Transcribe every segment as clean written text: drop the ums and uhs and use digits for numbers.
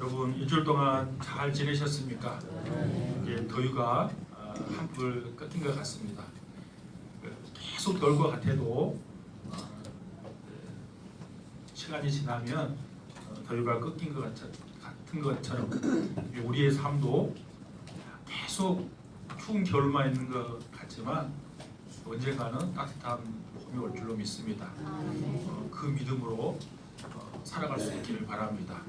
여러분 일주일 동안 잘 지내셨습니까? 이제 더위가 한풀 꺾인 것 같습니다. 계속 더울 것 같아도 시간이 지나면 더위가 꺾인 것 같은 것처럼 우리의 삶도 계속 추운 겨울만 있는 것 같지만 언젠가는 따뜻한 봄이 올 줄로 믿습니다. 그 믿음으로 살아갈 수 있기를 바랍니다.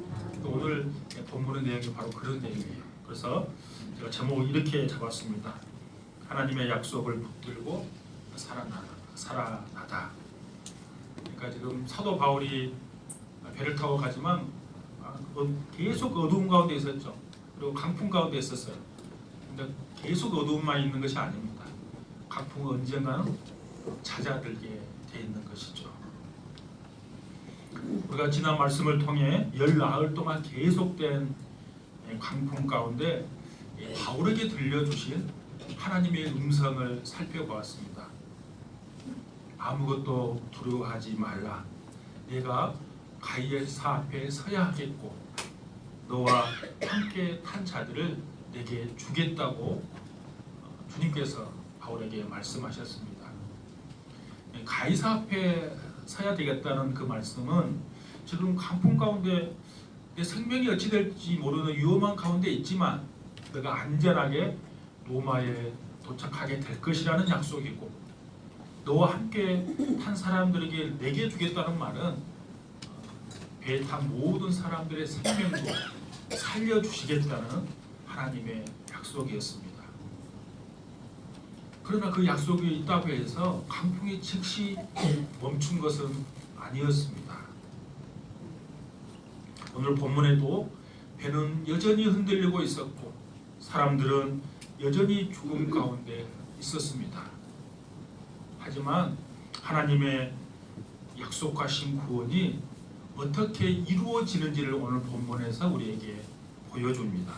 오늘 본문의 내용이 바로 그런 내용이에요. 그래서 제가 제목을 이렇게 잡았습니다. 하나님의 약속을 붙들고 살아나다. 그러니까 지금 사도 바울이 배를 타고 가지만 계속 어두운 가운데 있었죠. 그리고 강풍 가운데 있었어요. 근데 계속 어두움만 있는 것이 아닙니다. 강풍은 언젠가는 잦아들게 돼 있는 것이죠. 우리가 지난 말씀을 통해 열 나흘 동안 계속된 강풍 가운데 바울에게 들려주신 하나님의 음성을 살펴보았습니다. 아무것도 두려워하지 말라. 내가 가이사 앞에 서야 하겠고 너와 함께 탄 자들을 내게 주겠다고 주님께서 바울에게 말씀하셨습니다. 가이사 앞에 서야 되겠다는 그 말씀은 지금 강풍 가운데 내 생명이 어찌 될지 모르는 위험한 가운데 있지만 내가 안전하게 로마에 도착하게 될 것이라는 약속이고 너와 함께 탄 사람들에게 내게 주겠다는 말은 배에 탄 모든 사람들의 생명도 살려주시겠다는 하나님의 약속이었습니다. 그러나 그 약속이 있다고 해서 강풍이 즉시 멈춘 것은 아니었습니다. 오늘 본문에도 배는 여전히 흔들리고 있었고 사람들은 여전히 죽음 가운데 있었습니다. 하지만 하나님의 약속하신 구원이 어떻게 이루어지는지를 오늘 본문에서 우리에게 보여줍니다.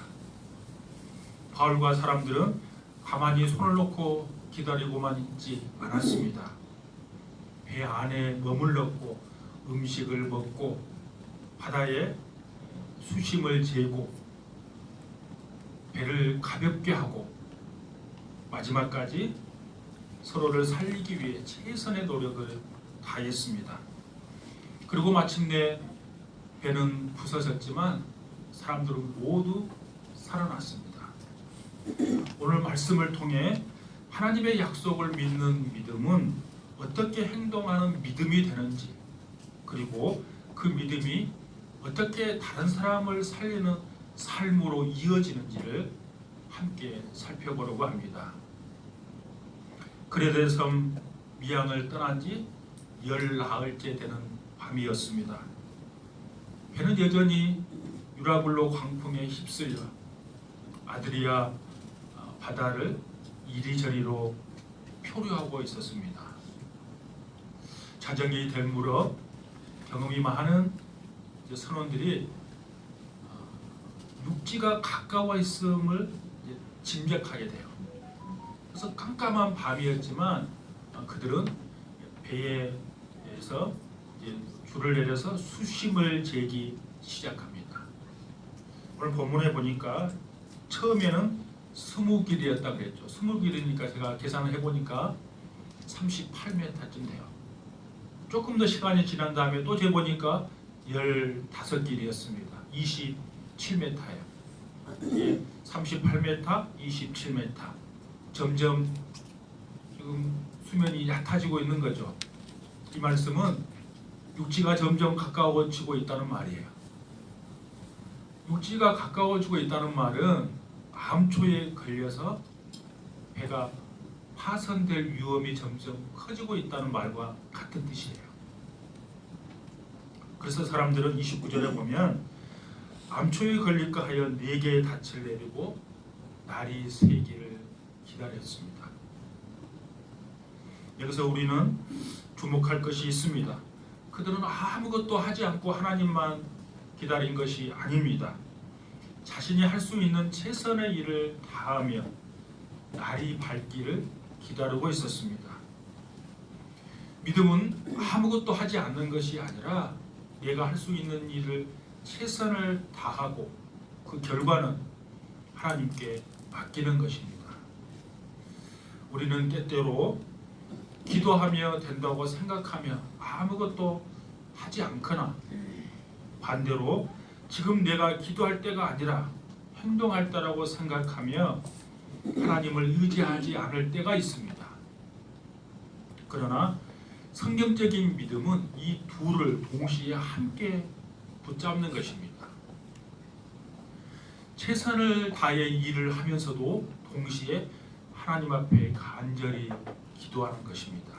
바울과 사람들은 가만히 손을 놓고 기다리고만 있지 않았습니다. 배 안에 머물렀고 음식을 먹고 바다에 수심을 재고 배를 가볍게 하고 마지막까지 서로를 살리기 위해 최선의 노력을 다했습니다. 그리고 마침내 배는 부서졌지만 사람들은 모두 살아났습니다. 오늘 말씀을 통해 하나님의 약속을 믿는 믿음은 어떻게 행동하는 믿음이 되는지 그리고 그 믿음이 어떻게 다른 사람을 살리는 삶으로 이어지는지를 함께 살펴보려고 합니다. 그레데 섬 미양을 떠난 지 열 나흘째 되는 밤이었습니다. 배는 여전히 유라굴로 광풍에 휩쓸려 아드리아 바다를 이리저리로 표류하고 있었습니다. 자정이 될 무렵 경험이 많은 선원들이 육지가 가까워 있음을 짐작하게 돼요. 그래서 깜깜한 밤이었지만 그들은 배에서 줄을 내려서 수심을 재기 시작합니다. 오늘 본문에 보니까 처음에는 20길이었다 그랬죠. 20길이니까 제가 계산을 해보니까 38m쯤 돼요. 조금 더 시간이 지난 다음에 또 재보니까 15길이었습니다. 27m예요. 38m, 27m. 점점 지금 수면이 얕아지고 있는 거죠. 이 말씀은 육지가 점점 가까워지고 있다는 말이에요. 육지가 가까워지고 있다는 말은 암초에 걸려서 배가 파손될 위험이 점점 커지고 있다는 말과 같은 뜻이에요. 그래서 사람들은 29절에 보면 암초에 걸릴까 하여 4개의 닻을 내리고 날이 새기를 기다렸습니다. 여기서 우리는 주목할 것이 있습니다. 그들은 아무것도 하지 않고 하나님만 기다린 것이 아닙니다. 자신이 할 수 있는 최선의 일을 다하며 날이 밝기를 기다리고 있었습니다. 믿음은 아무것도 하지 않는 것이 아니라 내가 할 수 있는 일을 최선을 다하고 그 결과는 하나님께 맡기는 것입니다. 우리는 때때로 기도하며 된다고 생각하며 아무것도 하지 않거나 반대로 지금 내가 기도할 때가 아니라 행동할 때라고 생각하며 하나님을 의지하지 않을 때가 있습니다. 그러나 성경적인 믿음은 이 둘을 동시에 함께 붙잡는 것입니다. 최선을 다해 일을 하면서도 동시에 하나님 앞에 간절히 기도하는 것입니다.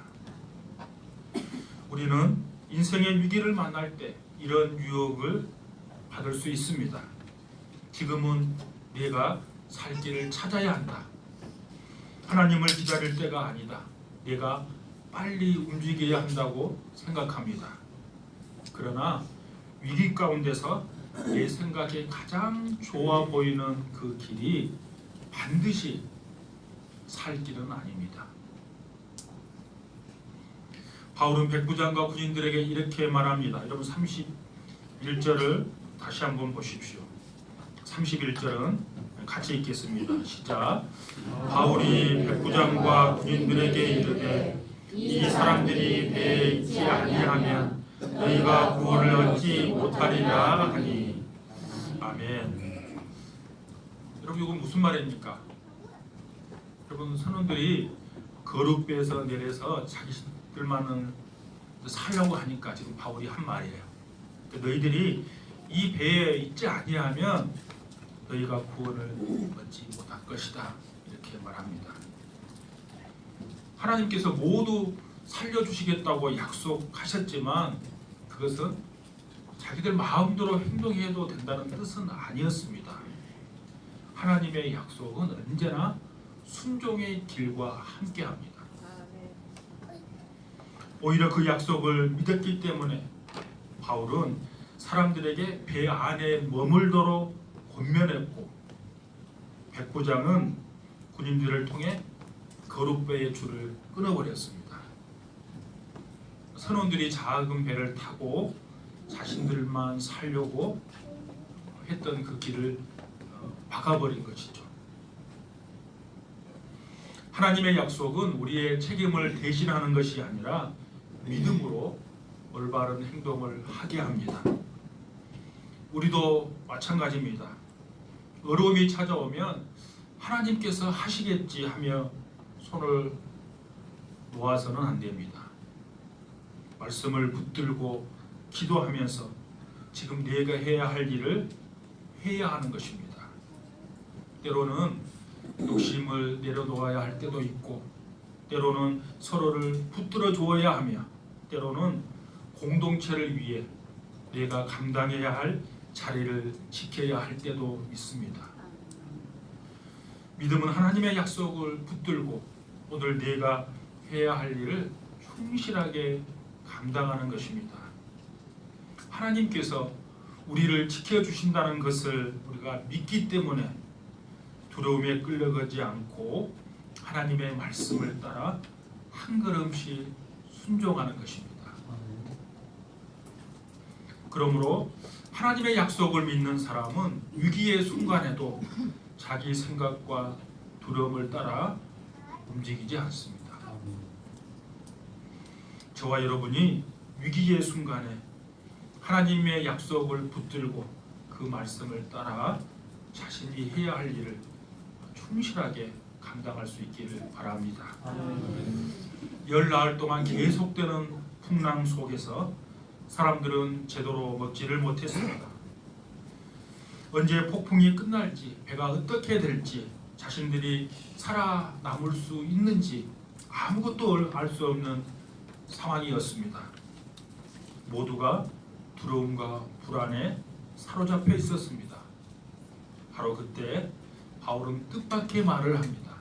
우리는 인생의 위기를 만날 때 이런 유혹을 받을 수 있습니다. 지금은 내가 살 길을 찾아야 한다. 하나님을 기다릴 때가 아니다. 내가 빨리 움직여야 한다고 생각합니다. 그러나 위기 가운데서 내 생각에 가장 좋아 보이는 그 길이 반드시 살 길은 아닙니다. 바울은 백부장과 군인들에게 이렇게 말합니다. 여러분 31절을 다시 한번 보십시오. 31절은 같이 읽겠습니다. 시작. 바울이 백부장과 군인들에게 이르되 이 사람들이 배에 있지 아니하면 너희가 구원을 얻지 못하리라 하니. 아멘. 여러분 이건 무슨 말입니까? 여러분 선원들이 거룩배에서 내려서 자기들만은 살려고 하니까 지금 바울이 한 말이에요. 너희들이 이 배에 있지 아니하면 너희가 구원을 얻지 못할 것이다. 이렇게 말합니다. 하나님께서 모두 살려주시겠다고 약속하셨지만 그것은 자기들 마음대로 행동해도 된다는 뜻은 아니었습니다. 하나님의 약속은 언제나 순종의 길과 함께합니다. 오히려 그 약속을 믿었기 때문에 바울은 사람들에게 배 안에 머물도록 권면했고 백부장은 군인들을 통해 거룩배의 줄을 끊어버렸습니다. 선원들이 작은 배를 타고 자신들만 살려고 했던 그 길을 막아버린 것이죠. 하나님의 약속은 우리의 책임을 대신하는 것이 아니라 믿음으로 올바른 행동을 하게 합니다. 우리도 마찬가지입니다. 어려움이 찾아오면 하나님께서 하시겠지 하며 손을 놓아서는 안 됩니다. 말씀을 붙들고 기도하면서 지금 내가 해야 할 일을 해야 하는 것입니다. 때로는 욕심을 내려놓아야 할 때도 있고 때로는 서로를 붙들어 주어야 하며 때로는 공동체를 위해 내가 감당해야 할 자리를 지켜야 할 때도 있습니다. 믿음은 하나님의 약속을 붙들고 오늘 내가 해야 할 일을 충실하게 감당하는 것입니다. 하나님께서 우리를 지켜주신다는 것을 우리가 믿기 때문에 두려움에 끌려가지 않고 하나님의 말씀을 따라 한 걸음씩 순종하는 것입니다. 그러므로 하나님의 약속을 믿는 사람은 위기의 순간에도 자기 생각과 두려움을 따라 움직이지 않습니다. 저와 여러분이 위기의 순간에 하나님의 약속을 붙들고 그 말씀을 따라 자신이 해야 할 일을 충실하게 감당할 수 있기를 바랍니다. 열나흘 동안 계속되는 풍랑 속에서 사람들은 제대로 먹지를 못했습니다. 언제 폭풍이 끝날지, 배가 어떻게 될지, 자신들이 살아남을 수 있는지 아무것도 알 수 없는 상황이었습니다. 모두가 두려움과 불안에 사로잡혀 있었습니다. 바로 그때 바울은 뜻밖의 말을 합니다.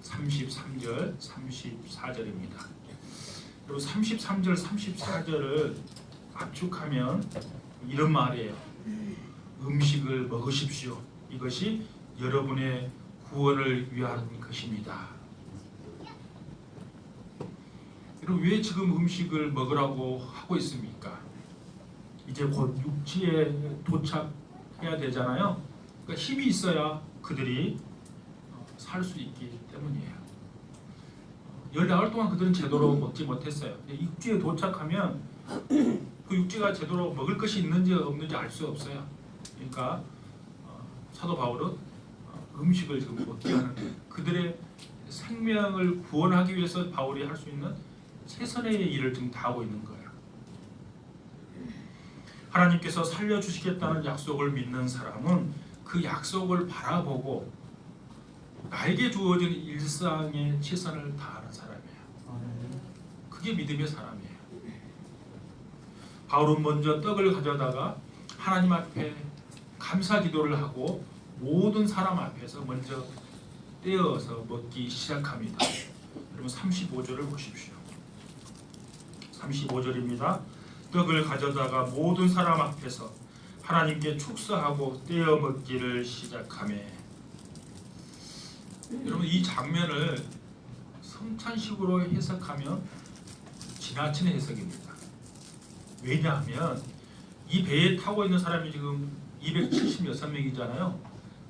33절, 34절입니다. 그리고 33절, 34절을 압축하면 이런 말이에요. 음식을 먹으십시오. 이것이 여러분의 구원을 위한 것입니다. 그럼 왜 지금 음식을 먹으라고 하고 있습니까? 이제 곧 육지에 도착해야 되잖아요. 그러니까 힘이 있어야 그들이 살 수 있기 때문이에요. 14일 동안 그들은 제대로 먹지 못했어요. 육지에 도착하면 그 육지가 제대로 먹을 것이 있는지 없는지 알 수 없어요. 그러니까 사도 바울은 음식을 지금 먹게 하는 그들의 생명을 구원하기 위해서 바울이 할 수 있는 최선의 일을 지금 다 하고 있는 거예요. 하나님께서 살려주시겠다는 약속을 믿는 사람은 그 약속을 바라보고 나에게 주어진 일상의 최선을 다하는 사람이에요. 그게 믿음의 사람이에요. 바울은 먼저 떡을 가져다가 하나님 앞에 감사 기도를 하고 모든 사람 앞에서 먼저 떼어서 먹기 시작합니다. 여러분 35절을 보십시오. 35절입니다. 떡을 가져다가 모든 사람 앞에서 하나님께 축사하고 떼어 먹기를 시작하매. 여러분 이 장면을 성찬식으로 해석하면 지나친 해석입니다. 왜냐하면 이 배에 타고 있는 사람이 지금 276명이잖아요.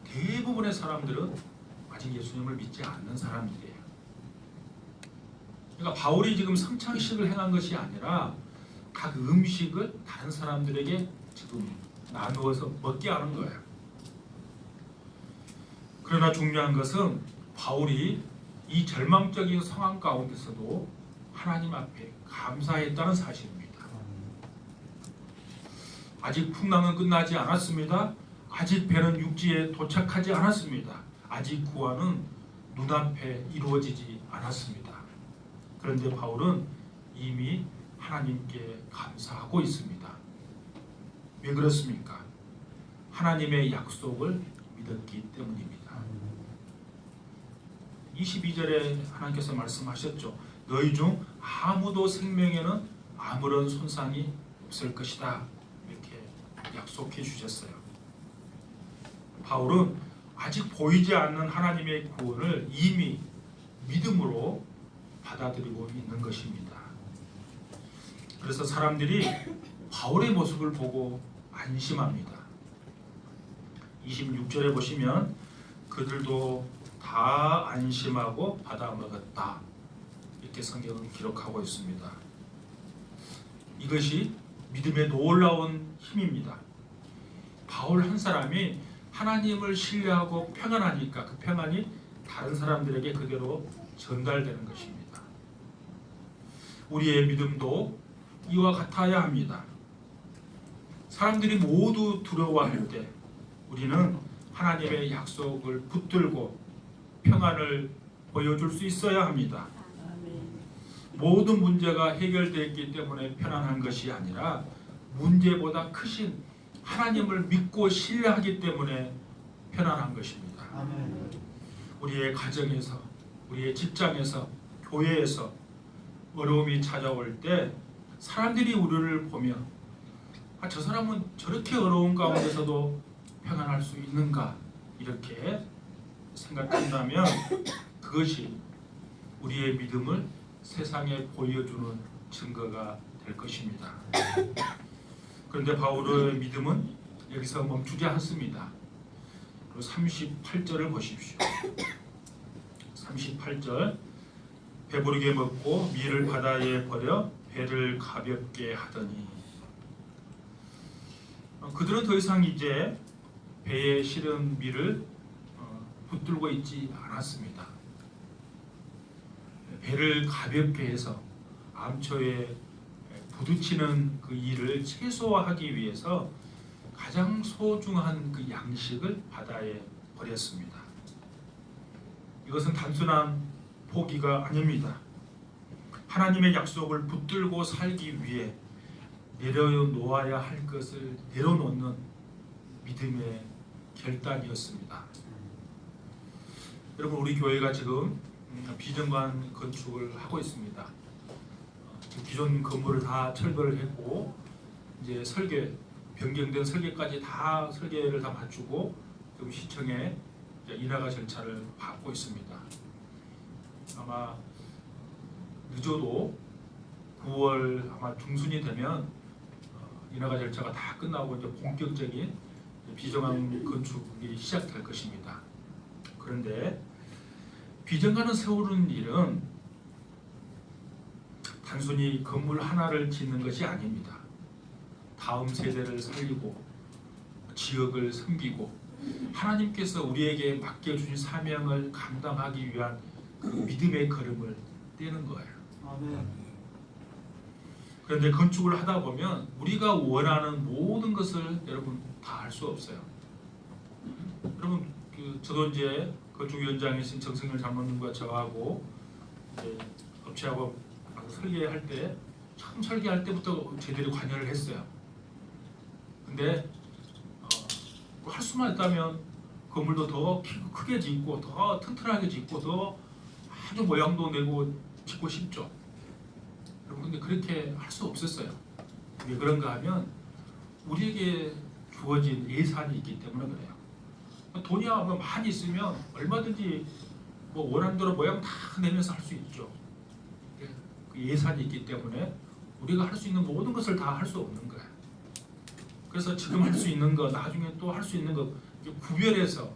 대부분의 사람들은 아직 예수님을 믿지 않는 사람들이에요. 그러니까 바울이 지금 성찬식을 행한 것이 아니라 각 음식을 다른 사람들에게 지금 나누어서 먹게 하는 거예요. 그러나 중요한 것은 바울이 이 절망적인 상황 가운데서도 하나님 앞에 감사했다는 사실입니다. 아직 풍랑은 끝나지 않았습니다. 아직 배는 육지에 도착하지 않았습니다. 아직 구원은 눈앞에 이루어지지 않았습니다. 그런데 바울은 이미 하나님께 감사하고 있습니다. 왜 그렇습니까? 하나님의 약속을 믿었기 때문입니다. 22절에 하나님께서 말씀하셨죠. 너희 중 아무도 생명에는 아무런 손상이 없을 것이다. 이렇게 약속해 주셨어요. 바울은 아직 보이지 않는 하나님의 구원을 이미 믿음으로 받아들이고 있는 것입니다. 그래서 사람들이 바울의 모습을 보고 안심합니다. 26절에 보시면 그들도 다 안심하고 받아 먹었다. 이렇게 성경은 기록하고 있습니다. 이것이 믿음의 놀라운 힘입니다. 바울 한 사람이 하나님을 신뢰하고 평안하니까 그 평안이 다른 사람들에게 그대로 전달되는 것입니다. 우리의 믿음도 이와 같아야 합니다. 사람들이 모두 두려워할 때 우리는 하나님의 약속을 붙들고 평안을 보여줄 수 있어야 합니다. 모든 문제가 해결되었기 때문에 편안한 것이 아니라 문제보다 크신 하나님을 믿고 신뢰하기 때문에 편안한 것입니다. 우리의 가정에서, 우리의 직장에서, 교회에서 어려움이 찾아올 때 사람들이 우리를 보면 저 사람은 저렇게 어려운 가운데서도 평안할 수 있는가 이렇게 생각한다면 그것이 우리의 믿음을 세상에 보여주는 증거가 될 것입니다. 그런데 바울의 믿음은 여기서 멈추지 않습니다. 38절을 보십시오. 38절 배부르게 먹고 밀을 바다에 버려 배를 가볍게 하더니. 그들은 더 이상 이제 배에 실은 밀을 붙들고 있지 않았습니다. 배를 가볍게 해서 암초에 부딪히는 그 일을 최소화하기 위해서 가장 소중한 그 양식을 바다에 버렸습니다. 이것은 단순한 포기가 아닙니다. 하나님의 약속을 붙들고 살기 위해 내려놓아야 할 것을 내려놓는 믿음의 결단이었습니다. 여러분 우리 교회가 지금 비정관 건축을 하고 있습니다. 기존 건물을 다 철거를 했고 이제 설계 변경된 설계까지 다 설계를 다 마치고 지금 시청에 인허가 절차를 받고 있습니다. 아마 늦어도 9월 아마 중순이 되면 인허가 절차가 다 끝나고 이제 본격적인 비정한 건축이 시작될 것입니다. 그런데 비정관을 세우는 일은 단순히 건물 하나를 짓는 것이 아닙니다. 다음 세대를 살리고 지역을 섬기고 하나님께서 우리에게 맡겨주신 사명을 감당하기 위한 그 믿음의 걸음을 떼는 거예요. 아멘. 그런데 건축을 하다 보면 우리가 원하는 모든 것을 여러분 다 할 수 없어요. 여러분 저도 이제 건축위원장이신 정승열 장로님과 저하고 이제 업체하고 설계할 때 처음 설계할 때부터 저희들이 관여를 했어요. 근데 할 수만 있다면 건물도 더 크게 짓고 더 튼튼하게 짓고 더 아주 모양도 내고 짓고 싶죠. 여러분 근데 그렇게 할 수 없었어요. 왜 그런가 하면 우리에게 주어진 예산이 있기 때문에 그래요. 돈이 많이 있으면 얼마든지 원하는 대로 모양 다 내면서 할 수 있죠. 그 예산이 있기 때문에 우리가 할 수 있는 모든 것을 다 할 수 없는 거예요. 그래서 지금 할 수 있는 거 나중에 또 할 수 있는 거 구별해서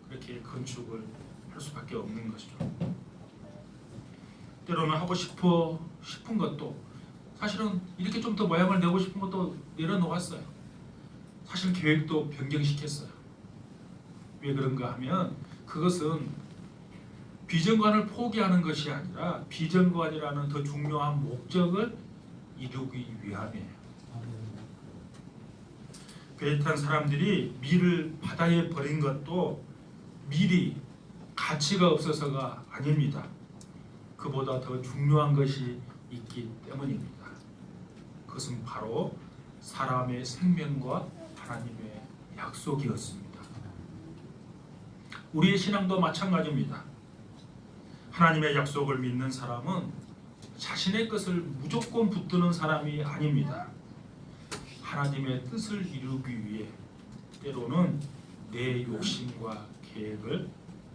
그렇게 건축을 할 수밖에 없는 것이죠. 때로는 하고 싶은 것도 사실은 이렇게 좀 더 모양을 내고 싶은 것도 내려놓았어요. 사실 계획도 변경시켰어요. 왜 그런가 하면 그것은 비전관을 포기하는 것이 아니라 비전관이라는 더 중요한 목적을 이루기 위함이에요. 배에 탄 사람들이 밀을 바다에 버린 것도 밀이 가치가 없어서가 아닙니다. 그보다 더 중요한 것이 있기 때문입니다. 그것은 바로 사람의 생명과 하나님의 약속이었습니다. 우리의 신앙도 마찬가지입니다. 하나님의 약속을 믿는 사람은 자신의 것을 무조건 붙드는 사람이 아닙니다. 하나님의 뜻을 이루기 위해 때로는 내 욕심과 계획을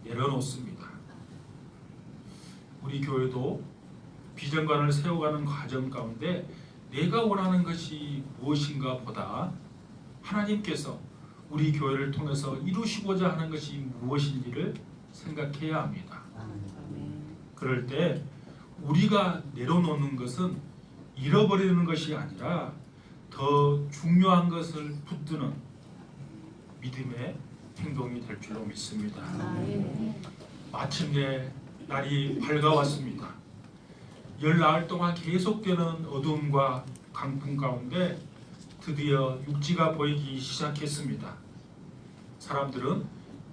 내려놓습니다. 우리 교회도 비전관을 세워가는 과정 가운데 내가 원하는 것이 무엇인가 보다 하나님께서 우리 교회를 통해서 이루시고자 하는 것이 무엇인지를 생각해야 합니다. 그럴 때 우리가 내려놓는 것은 잃어버리는 것이 아니라 더 중요한 것을 붙드는 믿음의 행동이 될 줄로 믿습니다. 마침내 날이 밝아왔습니다. 열나흘 동안 계속되는 어둠과 강풍 가운데 드디어 육지가 보이기 시작했습니다. 사람들은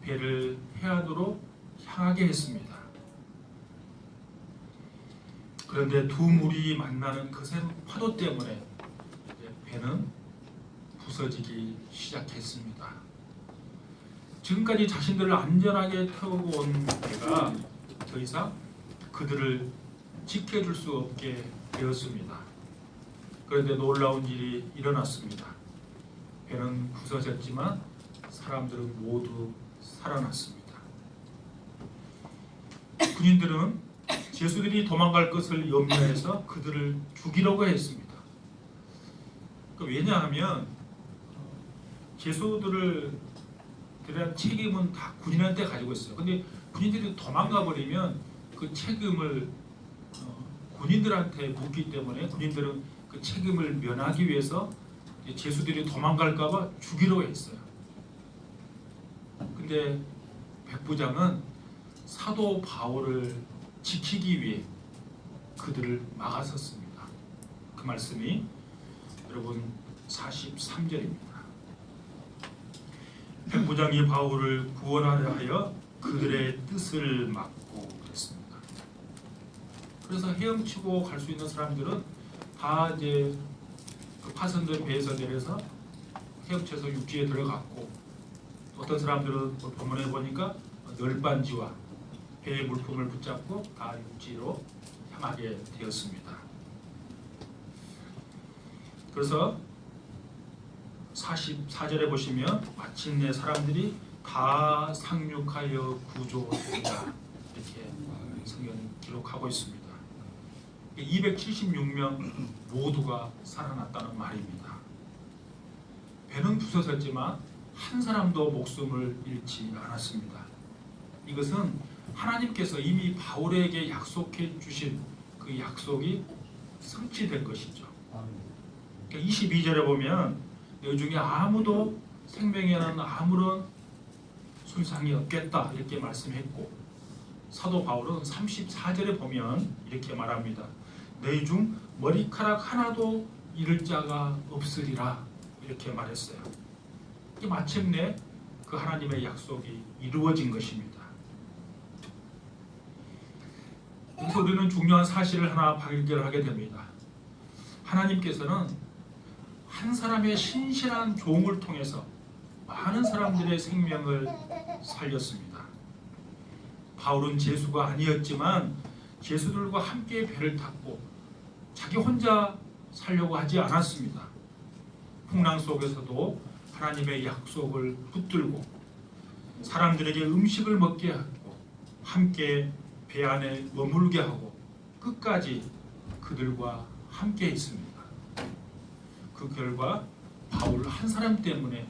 배를 해안으로 향하게 했습니다. 그런데 두 물이 만나는 거센 파도 때문에 배는 부서지기 시작했습니다. 지금까지 자신들을 안전하게 태우고 온 배가 더 이상 그들을 지켜줄 수 없게 되었습니다. 그런데 놀라운 일이 일어났습니다. 배는 부서졌지만 사람들은 모두 살아났습니다. 군인들은 제수들이 도망갈 것을 염려해서 그들을 죽이려고 했습니다. 왜냐하면 제수들을 대한 책임은 다 군인한테 가지고 있어요. 근데 군인들이 도망가 버리면 그 책임을 군인들한테 묻기 때문에 군인들은 그 책임을 면하기 위해서 제수들이 도망갈까봐 죽이려고 했어요. 근데 백부장은 사도 바울을 지키기 위해 그들을 막아섰습니다. 그 말씀이 여러분 43절입니다. 백부장이 바울을 구원하려 하여 그들의 뜻을 막고 그랬습니다. 그래서 헤엄치고 갈 수 있는 사람들은 다 이제 그 파손된 배에서 내려서 헤엄쳐서 육지에 들어갔고, 어떤 사람들은 본문에 보니까 널빤지와 배의 물품을 붙잡고 다 육지로 향하게 되었습니다. 그래서 44절에 보시면 마침내 사람들이 다 상륙하여 구조된다, 이렇게 성경이 기록하고 있습니다. 276명 모두가 살아났다는 말입니다. 배는 부서졌지만 한 사람도 목숨을 잃지 않았습니다. 이것은 하나님께서 이미 바울에게 약속해 주신 그 약속이 성취된 것이죠. 22절에 보면 너희 중에 아무도 생명에는 아무런 손상이 없겠다 이렇게 말씀했고, 사도 바울은 34절에 보면 이렇게 말합니다. 너희 중 머리카락 하나도 잃을 자가 없으리라 이렇게 말했어요. 마침내 그 하나님의 약속이 이루어진 것입니다. 그래서 우리는 중요한 사실을 하나 발견하게 됩니다. 하나님께서는 한 사람의 신실한 종을 통해서 많은 사람들의 생명을 살렸습니다. 바울은 죄수가 아니었지만 죄수들과 함께 배를 탔고 자기 혼자 살려고 하지 않았습니다. 풍랑 속에서도 하나님의 약속을 붙들고 사람들에게 음식을 먹게 하고 함께 배 안에 머물게 하고 끝까지 그들과 함께 있습니다. 그 결과 바울 한 사람 때문에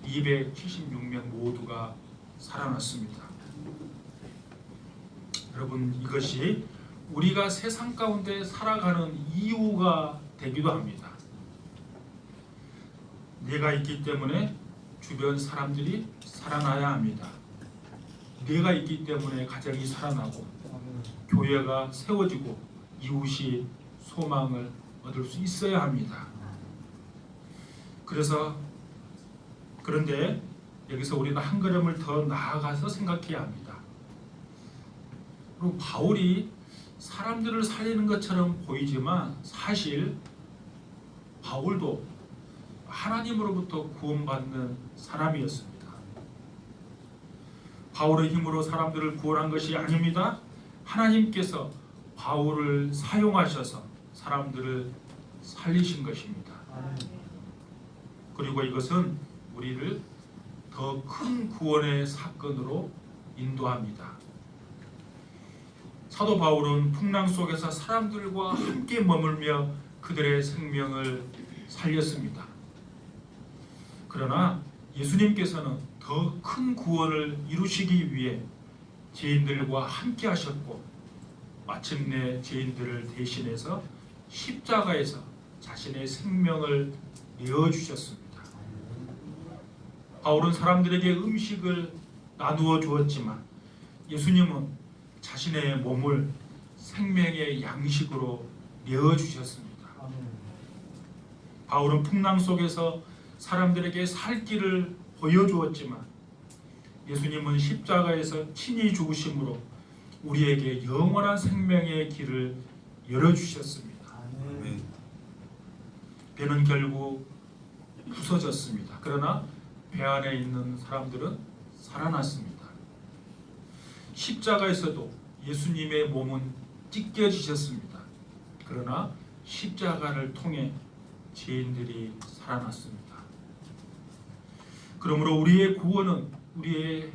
276명 모두가 살아났습니다. 여러분, 이것이 우리가 세상 가운데 살아가는 이유가 되기도 합니다. 내가 있기 때문에 주변 사람들이 살아나야 합니다. 내가 있기 때문에 가정이 살아나고 교회가 세워지고 이웃이 소망을 얻을 수 있어야 합니다. 그런데 여기서 우리는 한 걸음을 더 나아가서 생각해야 합니다. 그리고 바울이 사람들을 살리는 것처럼 보이지만 사실 바울도 하나님으로부터 구원받는 사람이었습니다. 바울의 힘으로 사람들을 구원한 것이 아닙니다. 하나님께서 바울을 사용하셔서 사람들을 살리신 것입니다. 그리고 이것은 우리를 더 큰 구원의 사건으로 인도합니다. 사도 바울은 풍랑 속에서 사람들과 함께 머물며 그들의 생명을 살렸습니다. 그러나 예수님께서는 더 큰 구원을 이루시기 위해 죄인들과 함께 하셨고 마침내 죄인들을 대신해서 십자가에서 자신의 생명을 내어주셨습니다. 바울은 사람들에게 음식을 나누어 주었지만 예수님은 자신의 몸을 생명의 양식으로 내어주셨습니다. 바울은 풍랑 속에서 사람들에게 살 길을 보여주었지만 예수님은 십자가에서 친히 죽으심으로 우리에게 영원한 생명의 길을 열어주셨습니다. 배는 결국 부서졌습니다. 그러나 배 안에 있는 사람들은 살아났습니다. 십자가에서도 예수님의 몸은 찢겨지셨습니다. 그러나 십자가를 통해 죄인들이 살아났습니다. 그러므로 우리의 구원은 우리의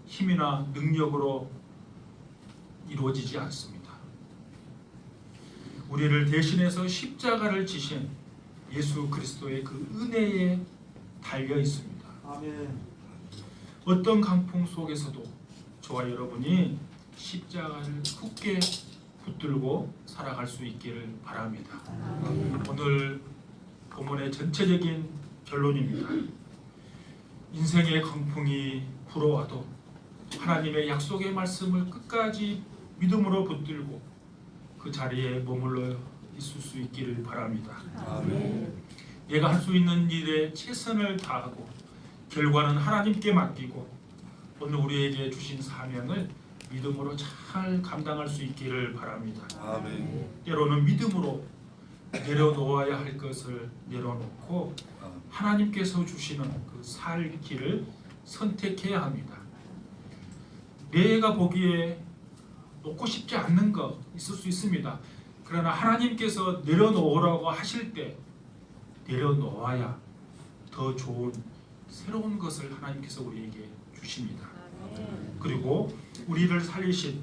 힘이나 능력으로 이루어지지 않습니다. 우리를 대신해서 십자가를 지신 예수 그리스도의 그 은혜에 달려 있습니다. 아멘. 어떤 강풍 속에서도 저와 여러분이 십자가를 굳게 붙들고 살아갈 수 있기를 바랍니다. 오늘 본문의 전체적인 결론입니다. 인생의 강풍이 불어와도 하나님의 약속의 말씀을 끝까지 믿음으로 붙들고 그 자리에 머물러 있을 수 있기를 바랍니다. 아멘. 내가 할 수 있는 일에 최선을 다하고 결과는 하나님께 맡기고 오늘 우리에게 주신 사명을 믿음으로 잘 감당할 수 있기를 바랍니다. 아멘. 때로는 믿음으로 내려놓아야 할 것을 내려놓고 하나님께서 주시는 그 살 길을 선택해야 합니다. 내가 보기에 놓고 싶지 않는 거 있을 수 있습니다. 그러나 하나님께서 내려놓으라고 하실 때 내려놓아야 더 좋은 새로운 것을 하나님께서 우리에게 주십니다. 그리고 우리를 살리신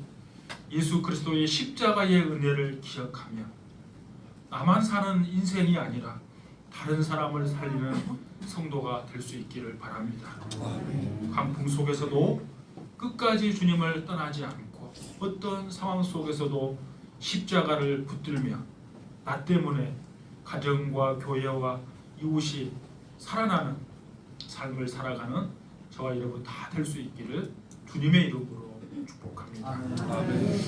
예수 그리스도의 십자가의 은혜를 기억하며 나만 사는 인생이 아니라 다른 사람을 살리는 성도가 될 수 있기를 바랍니다. 광풍 속에서도 끝까지 주님을 떠나지 않고 어떤 상황 속에서도 십자가를 붙들며 나 때문에 가정과 교회와 이웃이 살아나는 삶을 살아가는 저와 여러분 다 될 수 있기를 주님의 이름으로 축복합니다. 아멘.